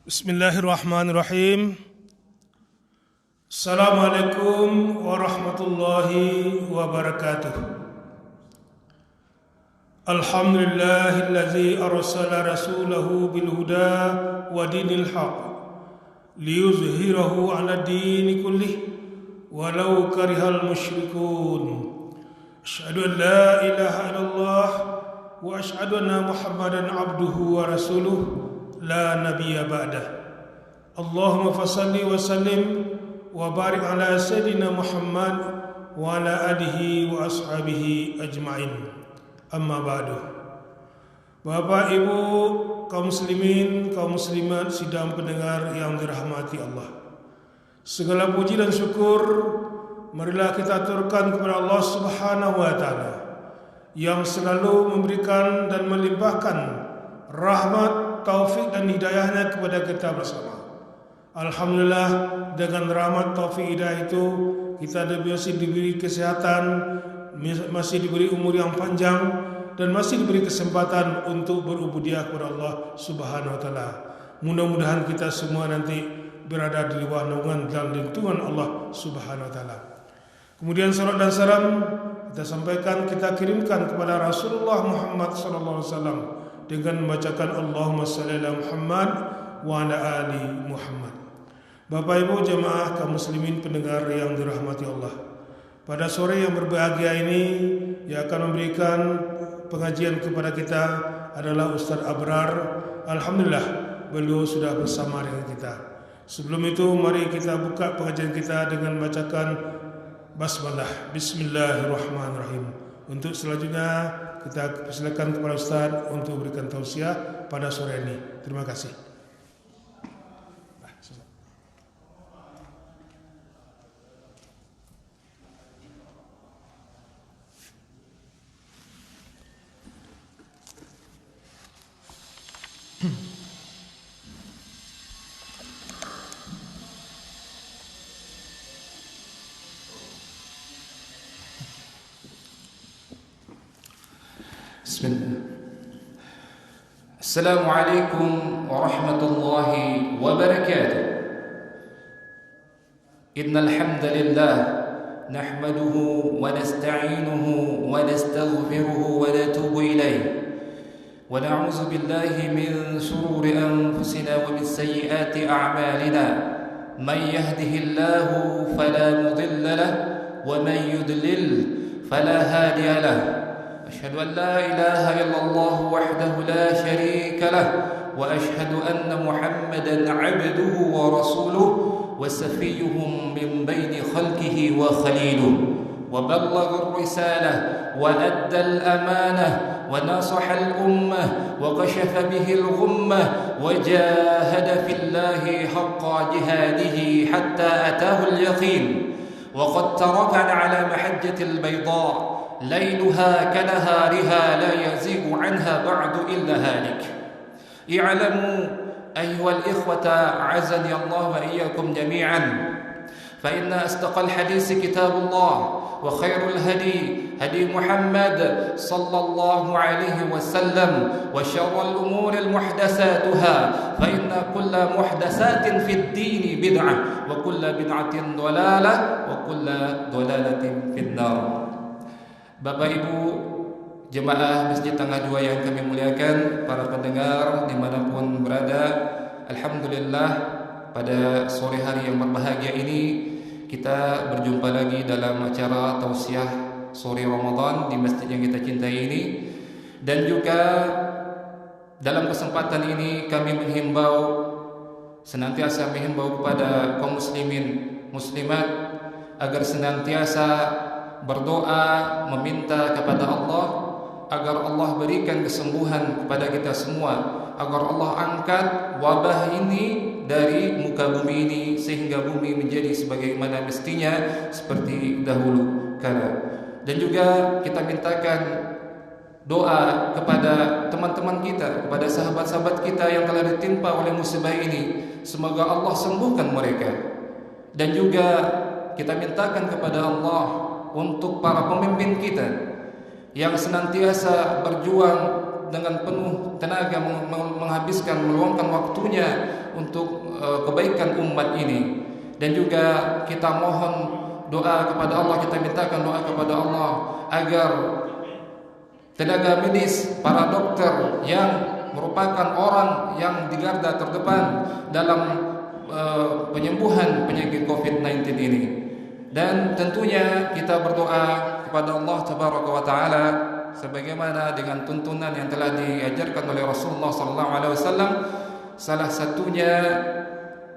Bismillahirrahmanirrahim. Assalamualaikum warahmatullahi wabarakatuh. Alhamdulillahillazi arsala rasulahu bil huda wa dinil haq liyuzhirahu 'ala dini kullih walau karihal musyrikun. Asyhadu an la ilaha illallah wa asyhadu anna Muhammadan abduhu wa rasuluh la nabiyya ba'dah. Allahumma fasalli wa sallim wa barik ala sayyidina Muhammad wa ala alihi wa ashabihi ajma'in. Amma ba'du. Bapak, Ibu, kaum muslimin, kaum muslimat, sidang pendengar yang dirahmati Allah, segala puji dan syukur marilah kita aturkan kepada Allah Subhanahu wa taala yang selalu memberikan dan melimpahkan rahmat, taufik dan hidayahnya kepada kita bersama. Alhamdulillah, dengan rahmat, taufik, hidayah itu kita masih diberi kesehatan, masih diberi umur yang panjang, dan masih diberi kesempatan untuk berubudiah kepada Allah Subhanahu wa taala. Mudah-mudahan kita semua nanti berada di bawah naungan dan lindungan Allah Subhanahu wa taala. Kemudian salat dan salam kita sampaikan, kita kirimkan kepada Rasulullah Muhammad sallallahu alaihi wasallam dengan membacakan Allahumma shalli ala Muhammad wa ala ali Muhammad. Bapak, Ibu, jemaah kaum muslimin pendengar yang dirahmati Allah, pada sore yang berbahagia ini yang akan memberikan pengajian kepada kita adalah Ustaz Abrar. Alhamdulillah, beliau sudah bersama dengan kita. Sebelum itu, mari kita buka pengajian kita dengan membacakan basmalah. Bismillahirrahmanirrahim. Untuk selanjutnya kita persilakan kepada Ustaz untuk berikan tausiah pada sore ini. Terima kasih. Bismillah. Assalamualaikum warahmatullahi wabarakatuh. Innal hamdalillah nahmaduhu wa nasta'inuhu wa nastaghfiruhu wa natubu ilayh wa na'udzu billahi min shururi anfusina wa min sayyiati a'malina. Man yahdihillahu fala mudilla lahu wa man yudlil fala hadiya lahu. أشهد أن لا إله إلا الله وحده لا شريك له وأشهد أن محمدا عبده ورسوله وسفيه من بين خلقه وخليله وبلغ الرسالة وأدى الأمانة ونصح الأمة وكشف به الغمة وجاهد في الله حق جهاده حتى أتاه اليقين وقد تركنا على محجة البيضاء ليلها كنهارها لا يزيغ عنها بعد إلا هالك. اعلموا أيها الإخوة أعزني الله وإياكم جميعا فإن أصدق الحديث كتاب الله وخير الهدي هدي محمد صلى الله عليه وسلم وشر الأمور المحدثاتها فإن كل محدثات في الدين بدعة وكل بدعة ضلالة وكل ضلالة في النار. Bapak, Ibu, jemaah Masjid Tangga 2 yang kami muliakan, para pendengar dimanapun berada, alhamdulillah pada sore hari yang berbahagia ini kita berjumpa lagi dalam acara tausiah sore Ramadan di masjid yang kita cintai ini. Dan juga dalam kesempatan ini kami senantiasa menghimbau kepada kaum muslimin muslimat agar senantiasa berdoa meminta kepada Allah agar Allah berikan kesembuhan kepada kita semua, agar Allah angkat wabah ini dari muka bumi ini sehingga bumi menjadi sebagaimana mestinya seperti dahulu kala. Dan juga kita mintakan doa kepada teman-teman kita, kepada sahabat-sahabat kita yang telah ditimpa oleh musibah ini, semoga Allah sembuhkan mereka. Dan juga kita mintakan kepada Allah untuk para pemimpin kita yang senantiasa berjuang dengan penuh tenaga menghabiskan, meluangkan waktunya untuk kebaikan umat ini. Dan juga kita mohon doa kepada Allah, kita mintakan doa kepada Allah agar tenaga medis, para dokter yang merupakan orang yang di garda terdepan dalam penyembuhan penyakit COVID-19 ini. Dan tentunya kita berdoa kepada Allah Tabaraka wa Ta'ala sebagaimana dengan tuntunan yang telah diajarkan oleh Rasulullah SAW. Salah satunya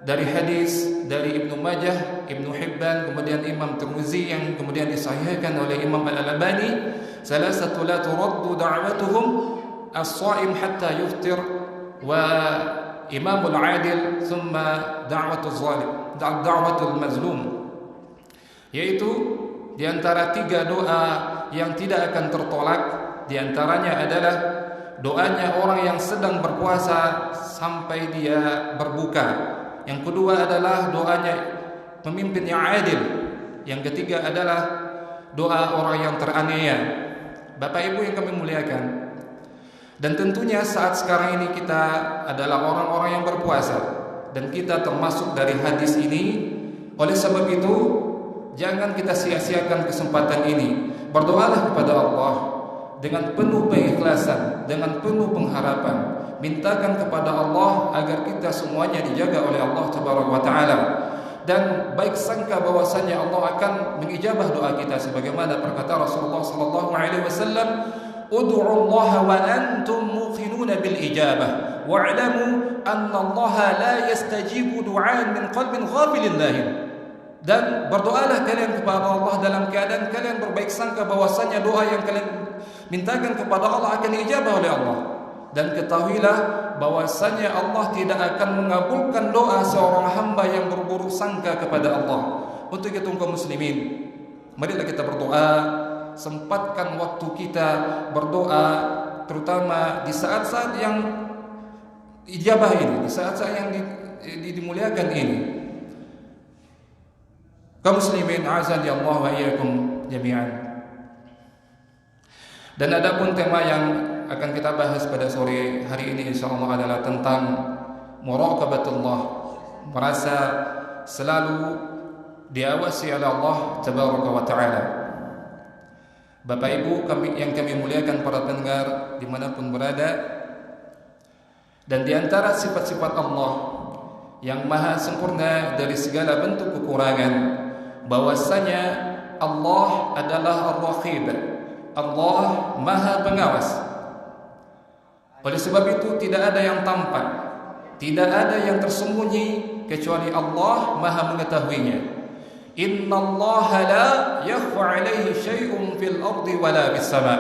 dari hadis dari Ibnu Majah, Ibnu Hibban, kemudian Imam Tirmizi yang kemudian disahihkan oleh Imam Al-Albani, salasatu la turaddu da'watuhum as-sha'im hatta yuftir wa imamul 'adil thumma da'watul zalim, da'watul mazlum. Yaitu di antara 3 doa yang tidak akan tertolak, di antaranya adalah doanya orang yang sedang berpuasa sampai dia berbuka. Yang kedua adalah doanya pemimpin yang adil. Yang ketiga adalah doa orang yang teraniaya. Bapak Ibu yang kami muliakan, dan tentunya saat sekarang ini kita adalah orang-orang yang berpuasa, dan kita termasuk dari hadis ini. Oleh sebab itu, jangan kita sia-siakan kesempatan ini. Berdoalah kepada Allah dengan penuh keikhlasan, dengan penuh pengharapan. Mintakan kepada Allah agar kita semuanya dijaga oleh Allah Tabaraka wa Ta'ala, dan baik sangka bahwasanya Allah akan mengijabah doa kita sebagaimana perkata Rasulullah sallallahu alaihi wasallam, ud'u Allah wa antum muqinuna bil ijabah wa'lamu anna Allah la yastajibu du'aan min qalbin ghafilin lahin. Dan berdoalah kalian kepada Allah dalam keadaan kalian berbaik sangka bahwasanya doa yang kalian mintakan kepada Allah akan diijabah oleh Allah. Dan ketahuilah bahwasanya Allah tidak akan mengabulkan doa seorang hamba yang berburuk sangka kepada Allah. Untuk itu kaum muslimin, marilah kita berdoa, sempatkan waktu kita berdoa, terutama di saat-saat yang ijabah ini, di saat-saat yang dimuliakan ini. Kaum muslimin, azan ya Allah wa iyyakum jami'an. Dan adapun tema yang akan kita bahas pada sore hari ini insyaallah adalah tentang muraqabatullah, merasa selalu diawasi oleh Allah Tabaraka wa Ta'ala. Bapak Ibu yang kami muliakan, para pendengar dimanapun berada, dan di antara sifat-sifat Allah yang maha sempurna dari segala bentuk kekurangan, bahwasanya Allah adalah Ar-Raqib, Allah maha pengawas. Oleh sebab itu tidak ada yang tampak, tidak ada yang tersembunyi kecuali Allah maha mengetahuinya. Innallaha la yakhfa 'alaihi syai'un fil ardi wala bis sama'.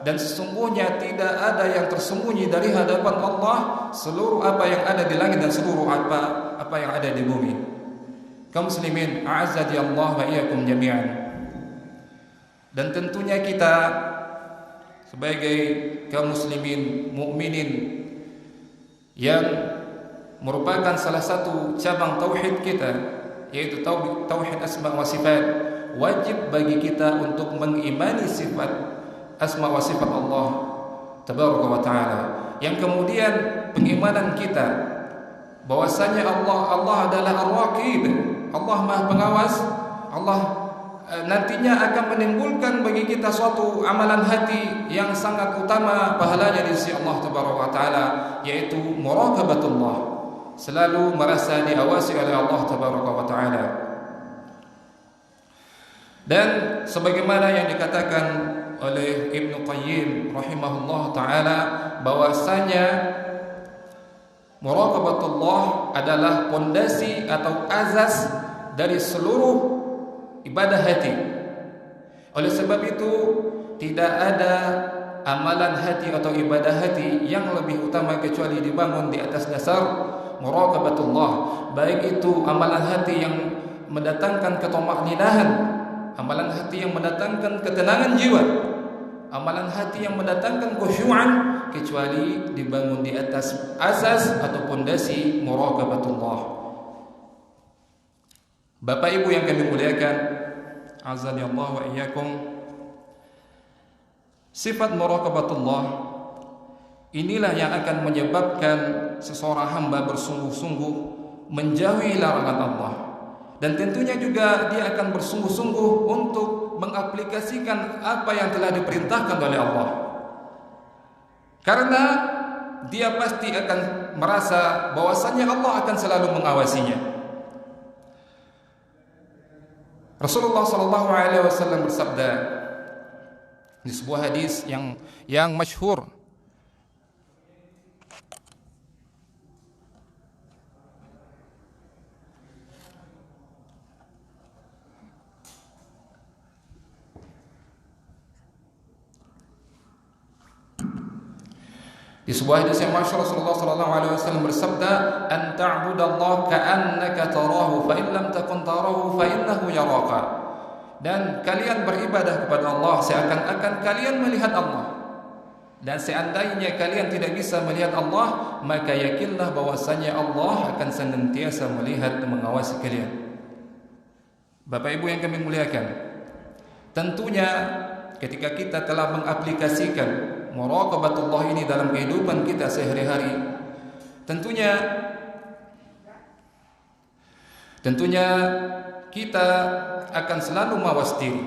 Dan sesungguhnya tidak ada yang tersembunyi dari hadapan Allah, seluruh apa yang ada di langit dan seluruh apa yang ada di bumi. Kaum muslimin, a'azzani Allah wa iyyakum jami'an. Dan tentunya kita sebagai kaum muslimin, mukminin yang merupakan salah satu cabang tauhid kita, yaitu tauhid asma wa sifat, wajib bagi kita untuk mengimani sifat asma wa sifat Allah Tabaraka wa Ta'ala, yang kemudian pengimanan kita bahwasanya Allah adalah Ar-Raqib, Allah maha pengawas. Allah nantinya akan menimbulkan bagi kita suatu amalan hati yang sangat utama pahalanya di sisi Allah Tabaraka wa Ta'ala, yaitu muraqabatullah, selalu merasa diawasi oleh Allah Tabaraka wa Ta'ala. Dan sebagaimana yang dikatakan oleh Ibnu Qayyim rahimahullah ta'ala, bahwasanya muraqabatullah adalah pondasi atau azas dari seluruh ibadah hati. Oleh sebab itu tidak ada amalan hati atau ibadah hati yang lebih utama kecuali dibangun di atas dasar muraqabatullah, baik itu amalan hati yang mendatangkan ketumakninahan, amalan hati yang mendatangkan ketenangan jiwa, amalan hati yang mendatangkan khusyu'an, kecuali dibangun di atas asas atau pondasi muraqabatullah. Bapak Ibu yang kami muliakan, azani Allah wa iyyakum, sifat muraqabatullah inilah yang akan menyebabkan seseorang hamba bersungguh-sungguh menjauhi larangan Allah. Dan tentunya juga dia akan bersungguh-sungguh untuk mengaplikasikan apa yang telah diperintahkan oleh Allah. Karena dia pasti akan merasa bahwasannya Allah akan selalu mengawasinya. Rasulullah SAW bersabda di sebuah hadis yang masyhur, di sebuah hadis yang masyhur Rasulullah SAW bersabda, "An ta'budallaha ka'annaka tarahu, fa in lam takun tarahu fa innahu yaraka." Dan kalian beribadah kepada Allah seakan-akan kalian melihat Allah. Dan seandainya kalian tidak bisa melihat Allah, maka yakinlah bahwasanya Allah akan senantiasa melihat dan mengawasi kalian. Bapak Ibu yang kami muliakan, tentunya ketika kita telah mengaplikasikan muraqabatullah ini dalam kehidupan kita sehari-hari, tentunya kita akan selalu mawas diri,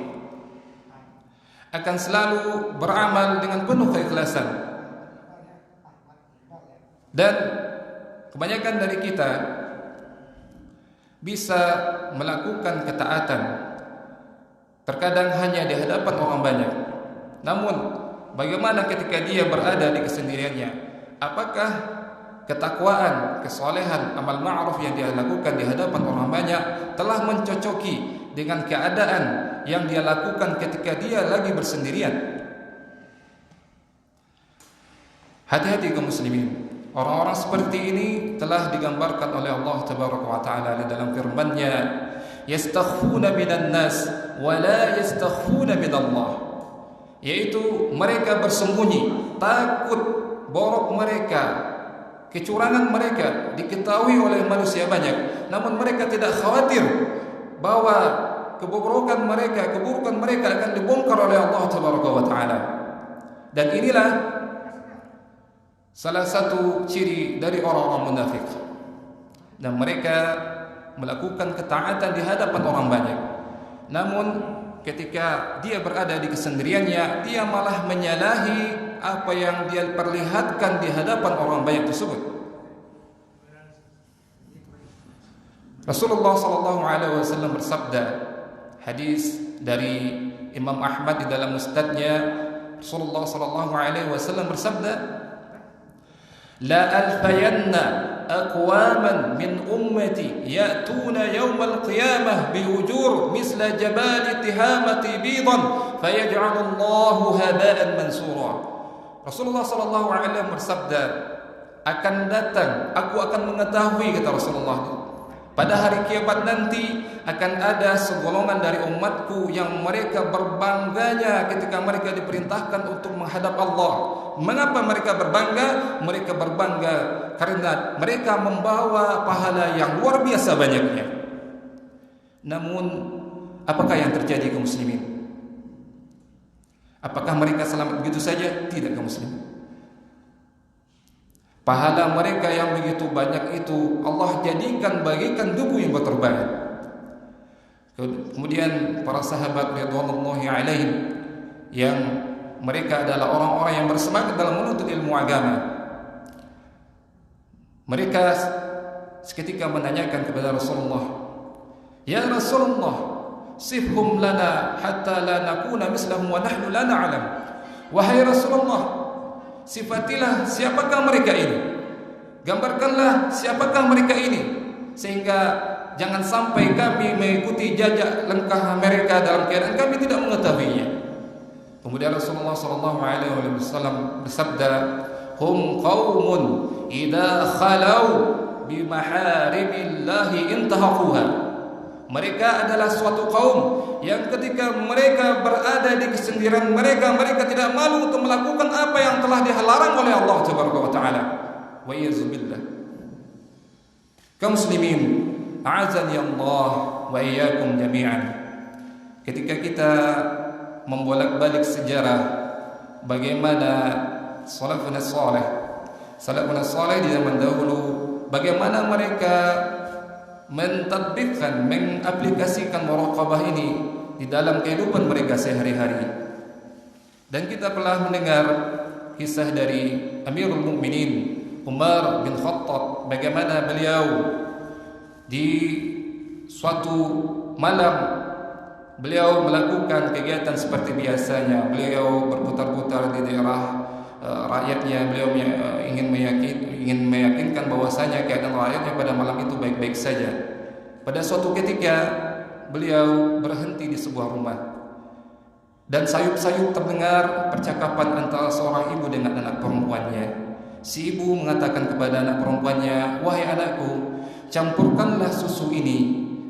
akan selalu beramal dengan penuh keikhlasan. Dan kebanyakan dari kita bisa melakukan ketaatan terkadang hanya di hadapan orang banyak. Namun bagaimana ketika dia berada di kesendiriannya? Apakah ketakwaan, kesolehan, amal ma'ruf yang dia lakukan di hadapan orang banyak telah mencocoki dengan keadaan yang dia lakukan ketika dia lagi bersendirian? Hati-hati kaum muslimin. Orang-orang seperti ini telah digambarkan oleh Allah Tabaraka wa Ta'ala dalam firman-Nya, "Yastakhfuna minan nas wa la yastakhfuna minallah." Yaitu mereka bersembunyi, takut borok mereka, kecurangan mereka diketahui oleh manusia banyak, namun mereka tidak khawatir bahwa keburukan mereka akan dibongkar oleh Allah Tabaraka wa Ta'ala. Dan inilah salah satu ciri dari orang-orang munafik. Dan mereka melakukan ketaatan di hadapan orang banyak, namun ketika dia berada di kesendiriannya, dia malah menyalahi apa yang dia perlihatkan di hadapan orang banyak tersebut. Rasulullah SAW bersabda, hadis dari Imam Ahmad di dalam Musnadnya, Rasulullah SAW bersabda, "La alfayanna aqwaman min ummati ya'tuna yawmal qiyamah biujur misla jabali tihamati bidan fayaj'alullahu haba'an mansura." Rasulullah SAW bersabda, akan datang, aku akan mengetahui, kata Rasulullah, pada hari kiamat nanti akan ada segolongan dari umatku yang mereka berbangganya ketika mereka diperintahkan untuk menghadap Allah. Mengapa mereka berbangga? Mereka berbangga karena mereka membawa pahala yang luar biasa banyaknya. Namun apakah yang terjadi kaum muslimin? Apakah mereka selamat begitu saja? Tidak kaum muslimin. Pahala mereka yang begitu banyak itu Allah jadikan bagikan debu yang berterbangan. Kemudian para sahabat radhiyallahu alaihim yang mereka adalah orang-orang yang bersemangat dalam menuntut ilmu agama, mereka seketika menanyakan kepada Rasulullah, "Ya Rasulullah, sifhum lana hatta la nakuna mislahum wa nahnu la na'lam." Wahai Rasulullah, sifatilah siapakah mereka ini, gambarkanlah siapakah mereka ini, sehingga jangan sampai kami mengikuti jejak langkah mereka dalam keadaan kami tidak mengetahuinya. Kemudian Rasulullah SAW bersabda, "Hum qaumun idza khalau bi maharimillahi intahaquha." Mereka adalah suatu kaum yang ketika mereka berada di kesendirian mereka tidak malu untuk melakukan apa yang telah dilarang oleh Allah Subhanahu wa taala. Wa iyyazubillah. Kaum muslimin, a'azani Allah wa iyyakum jami'an. Ketika kita membolak-balik sejarah bagaimana salafun salih di zaman dahulu, bagaimana mereka mentadbiqkan, mengaplikasikan muraqabah ini di dalam kehidupan mereka sehari-hari. Dan kita telah mendengar kisah dari Amirul Mukminin Umar bin Khattab, bagaimana beliau di suatu malam beliau melakukan kegiatan seperti biasanya. Beliau berputar-putar di daerah rakyatnya. Beliau ingin meyakinkan bahwasanya keadaan rakyatnya pada malam itu baik-baik saja. Pada suatu ketika beliau berhenti di sebuah rumah, dan sayup-sayup terdengar percakapan antara seorang ibu dengan anak perempuannya. Si ibu mengatakan kepada anak perempuannya, "Wahai anakku, campurkanlah susu ini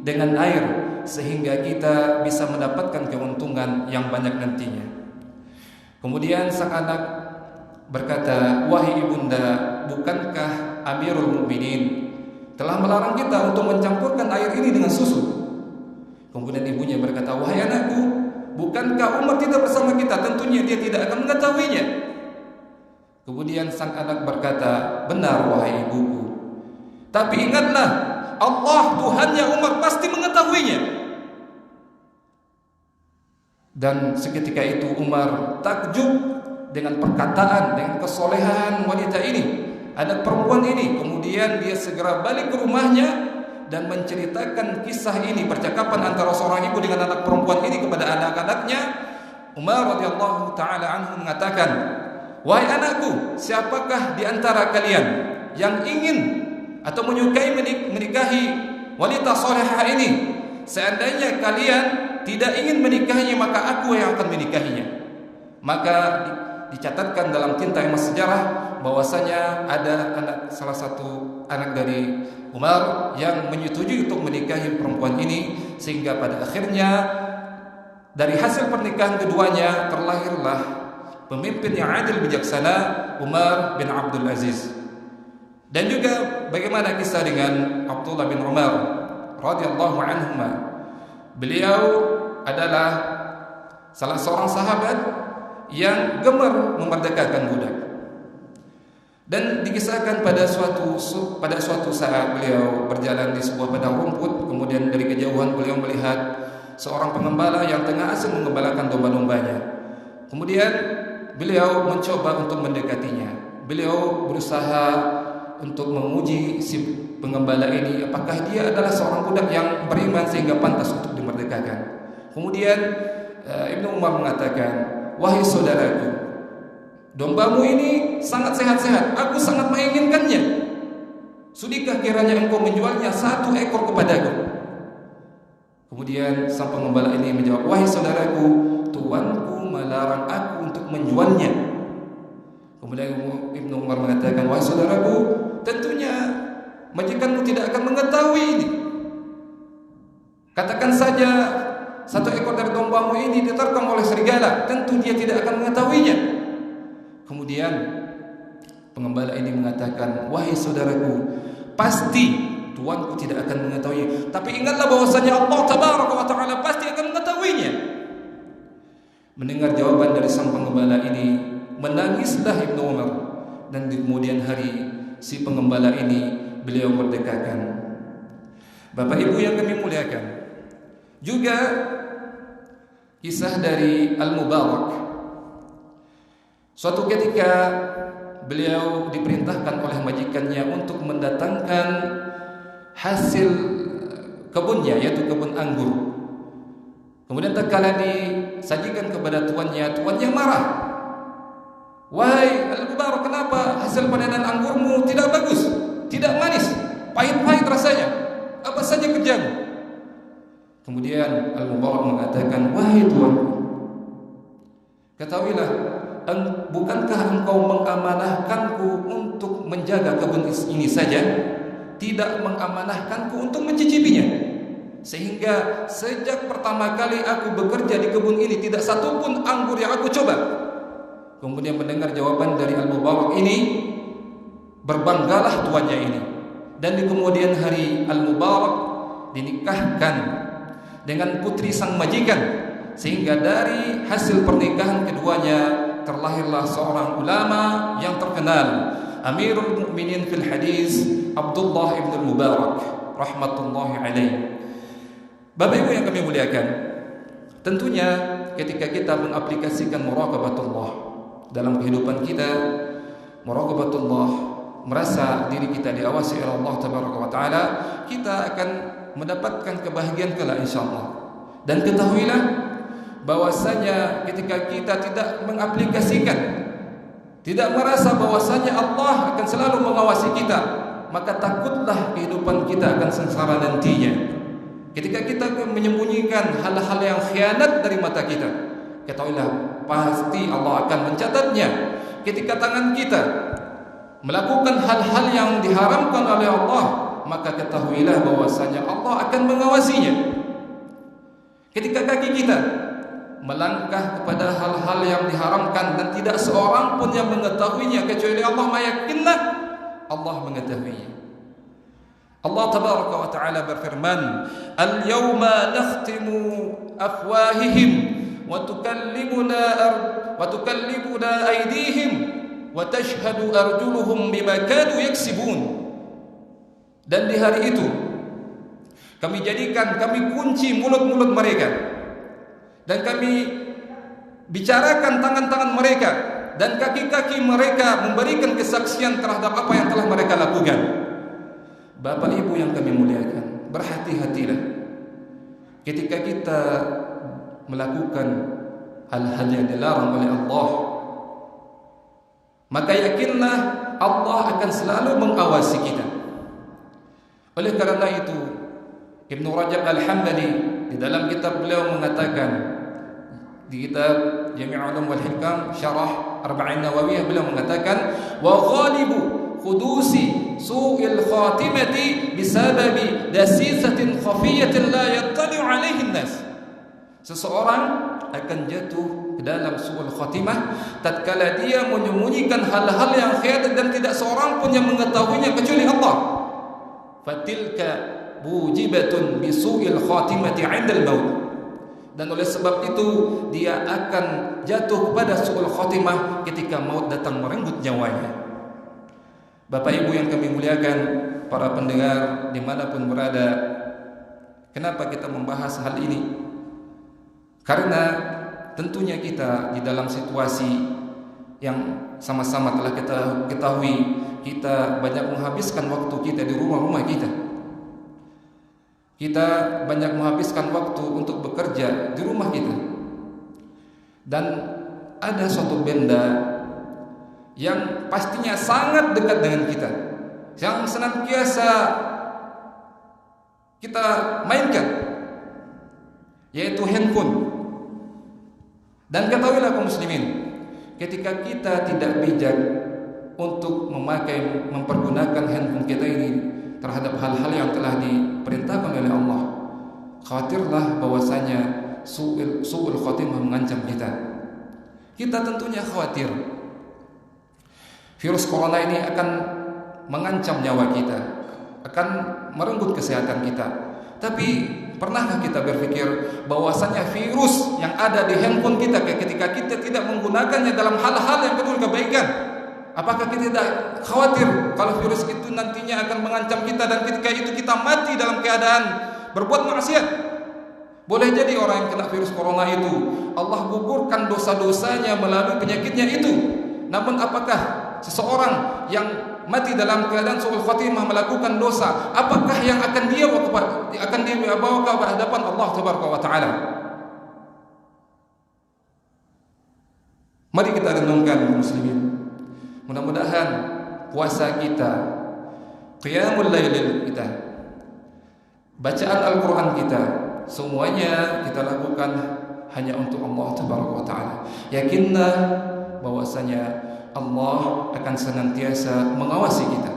dengan air sehingga kita bisa mendapatkan keuntungan yang banyak nantinya." Kemudian sang anak berkata, "Wahai ibunda, bukankah Amirul Mukminin telah melarang kita untuk mencampurkan air ini dengan susu?" Kemudian ibunya berkata, "Wahai anakku, bukankah Umar tidak bersama kita? Tentunya dia tidak akan mengetahuinya." Kemudian sang anak berkata, "Benar wahai ibuku, tapi ingatlah, Allah Tuhannya Umar pasti mengetahuinya." Dan seketika itu Umar takjub dengan perkataan, dengan kesolehan wanita ini, anak perempuan ini. Kemudian dia segera balik ke rumahnya dan menceritakan kisah ini, percakapan antara seorang ibu dengan anak perempuan ini kepada anak-anaknya. Umar radhiyallahu taala anhu mengatakan, "Wahai anakku, siapakah di antara kalian yang ingin atau menyukai menikahi wanita salihah ini? Seandainya kalian tidak ingin menikahinya, maka aku yang akan menikahinya." Maka dicatatkan dalam tinta emas sejarah bahwasanya ada salah satu anak dari Umar yang menyetujui untuk menikahi perempuan ini, sehingga pada akhirnya dari hasil pernikahan keduanya terlahirlah pemimpin yang adil bijaksana, Umar bin Abdul Aziz. Dan juga bagaimana kisah dengan Abdullah bin Umar radhiyallahu anhuma. Beliau adalah salah seorang sahabat yang gemar memerdekakan budak. Dan dikisahkan pada suatu saat beliau berjalan di sebuah padang rumput, kemudian dari kejauhan beliau melihat seorang pengembala yang tengah asik mengembalakan domba-dombanya. Kemudian beliau mencoba untuk mendekatinya. Beliau berusaha untuk menguji si pengembala ini, apakah dia adalah seorang budak yang beriman sehingga pantas untuk dimerdekakan. Kemudian Ibnu Umar mengatakan, "Wahai saudaraku, dombamu ini sangat sehat-sehat, aku sangat menginginkannya. Sudikah kiranya engkau menjualnya 1 ekor kepadaku?" Kemudian sang pengembala ini menjawab, "Wahai saudaraku, tuanku melarang aku untuk menjualnya." Kemudian Ibnu Umar mengatakan, "Wahai saudaraku, tentunya majikanmu tidak akan mengetahui ini. Katakan saja 1 ekor dari dombamu ini diterkam oleh serigala, tentu dia tidak akan mengetahuinya." Kemudian pengembala ini mengatakan, "Wahai saudaraku, pasti tuanku tidak akan mengetahui. Tapi ingatlah bahwasanya Allah Tabaraka wa Ta'ala pasti akan mengetahuinya." Mendengar jawaban dari sang pengembala ini, menangislah Ibnu Umar. Dan di kemudian hari si pengembala ini beliau merdekakan. Bapak Ibu yang kami muliakan, juga kisah dari Al-Mubarak. Suatu ketika beliau diperintahkan oleh majikannya untuk mendatangkan hasil kebunnya, yaitu kebun anggur. Kemudian tatkala disajikan kepada tuannya marah. "Wahai Al-Mubarak, kenapa hasil panenan anggurmu tidak bagus, tidak manis, pahit-pahit rasanya? Apa saja kerjamu?" Kemudian Al-Mubarak mengatakan, "Wahai tuanku, ketahuilah, bukankah engkau mengamanahkanku untuk menjaga kebun ini saja, tidak mengamanahkanku untuk mencicipinya? Sehingga sejak pertama kali aku bekerja di kebun ini, tidak satupun anggur yang aku coba." Kemudian mendengar jawaban dari Al-Mubarak ini, berbanggalah tuannya ini. Dan di kemudian hari Al-Mubarak dinikahkan dengan putri sang majikan, sehingga dari hasil pernikahan keduanya terlahirlah seorang ulama yang terkenal, Amirul Mukminin fil hadis, Abdullah ibn al-Mubarak rahmatullahi alaih. Bapak Ibu yang kami muliakan, tentunya ketika kita mengaplikasikan muraqabatullah dalam kehidupan kita, muraqabatullah, merasa diri kita diawasi oleh Allah tabaraka wa taala, kita akan mendapatkan kebahagiaan kelak insyaallah. Dan ketahuilah bahwasanya ketika kita tidak mengaplikasikan, tidak merasa bahwasanya Allah akan selalu mengawasi kita, maka takutlah kehidupan kita akan sengsara nantinya. Ketika kita menyembunyikan hal-hal yang khianat dari mata kita, ketahuilah pasti Allah akan mencatatnya. Ketika tangan kita melakukan hal-hal yang diharamkan oleh Allah, maka ketahuilah bahwasanya Allah akan mengawasinya. Ketika kaki kita melangkah kepada hal-hal yang diharamkan dan tidak seorang pun yang mengetahuinya kecuali Allah, yakinlah Allah mengetahuinya. Allah tabaraka wa ta'ala berfirman, "Al-yawma nakhtimu afwahihim wa tukallimuna aydihim wa tashhadu arjuluhum bima kanu yaksibun." Dan di hari itu kami kunci mulut-mulut mereka, dan kami bicarakan tangan-tangan mereka, dan kaki-kaki mereka memberikan kesaksian terhadap apa yang telah mereka lakukan. Bapak Ibu yang kami muliakan, berhati-hatilah ketika kita melakukan hal-hal yang dilarang oleh Allah, maka yakinlah Allah akan selalu mengawasi kita. Oleh karena itu, Ibnu Rajab Al-Hambali di dalam kitab beliau mengatakan, di kitab Jami' Ulum wal Hikam Syarah Arba'in Nawawiyah, beliau mengatakan, wa ghalibu hudusi su'il khatimati bisababi dasisatin khafiyatin la yattali'u 'alaihi an-nas. Seseorang akan jatuh ke dalam su'ul khatimah tatkala dia menyembunyikan hal-hal yang khianat dan tidak seorang pun yang mengetahuinya kecuali Allah. Fatilka bujibatun bisu'il khatimati 'indal maut. Dan oleh sebab itu dia akan jatuh kepada su'ul khatimah ketika maut datang merenggut nyawanya. Bapak Ibu yang kami muliakan, para pendengar dimanapun berada, kenapa kita membahas hal ini? Karena tentunya kita di dalam situasi yang sama-sama telah kita ketahui, kita banyak menghabiskan waktu kita di rumah-rumah kita. Kita banyak menghabiskan waktu untuk bekerja di rumah kita. Dan ada suatu benda yang pastinya sangat dekat dengan kita, yang senantiasa kita mainkan, yaitu handphone. Dan ketahuilah kaum muslimin, ketika kita tidak bijak untuk mempergunakan handphone kita ini terhadap hal-hal yang telah diperintahkan oleh Allah, khawatirlah bahwasanya su'ul khatimah mengancam kita. Kita tentunya khawatir virus corona ini akan mengancam nyawa kita, akan merenggut kesehatan kita. Tapi pernahkah kita berpikir bahwasanya virus yang ada di handphone kita ketika kita tidak menggunakannya dalam hal-hal yang penuh kebaikan, apakah kita tidak khawatir kalau virus itu nantinya akan mengancam kita dan ketika itu kita mati dalam keadaan berbuat maksiat? Boleh jadi orang yang kena virus corona itu Allah gugurkan dosa-dosanya melalui penyakitnya itu. Namun apakah seseorang yang mati dalam keadaan su'ul khatimah melakukan dosa, apakah yang akan dia bawa ke hadapan Allah tabaraka wa taala? Mari kita renungkan muslimin. Mudah-mudahan puasa kita, qiyamul lail kita, bacaan Al-Quran kita, semuanya kita lakukan hanya untuk Allah tabaraka wa taala. Yakinlah bahwasanya Allah akan senantiasa mengawasi kita.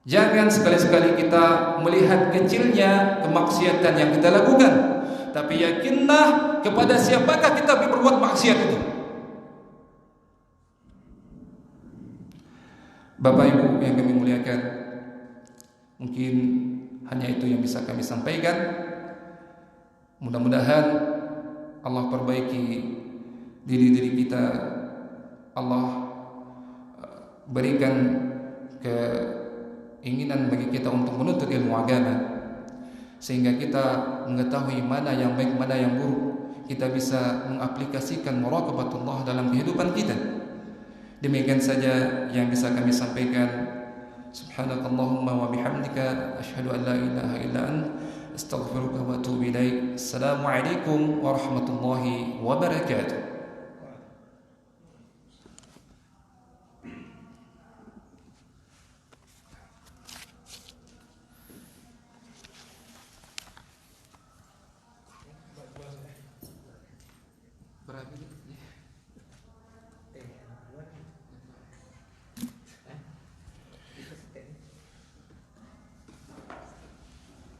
Jangan sekali-sekali kita melihat kecilnya kemaksiatan yang kita lakukan, tapi yakinlah kepada siapakah kita berbuat maksiat itu. Bapak Ibu yang kami muliakan, mungkin hanya itu yang bisa kami sampaikan. Mudah-mudahan Allah perbaiki diri kita Allah berikan keinginan bagi kita untuk menuntut ilmu agama, sehingga kita mengetahui mana yang baik, mana yang buruk. Kita bisa mengaplikasikan muraqabatullah dalam kehidupan kita. Demikian saja yang bisa kami sampaikan. Subhanakallahumma wa bihamdika asyhadu an la ilaha illa anta astaghfiruka wa atubu ilaik. Assalamualaikum warahmatullahi wabarakatuh.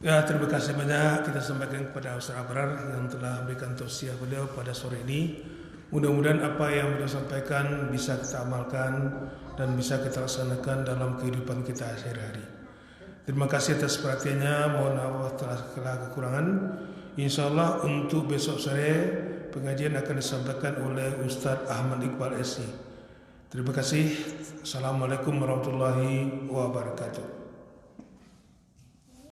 Ya, terima kasih banyak kita sampaikan kepada Ustaz Abrar yang telah memberikan tausiah beliau pada sore ini. Mudah-mudahan apa yang beliau sampaikan bisa kita amalkan dan bisa kita laksanakan dalam kehidupan kita sehari-hari. Terima kasih atas perhatiannya. Mohon maaf telah kekurangan. Insyaallah untuk besok sore pengajian akan disampaikan oleh Ustaz Ahmad Iqbal SI. Terima kasih. Assalamualaikum warahmatullahi wabarakatuh.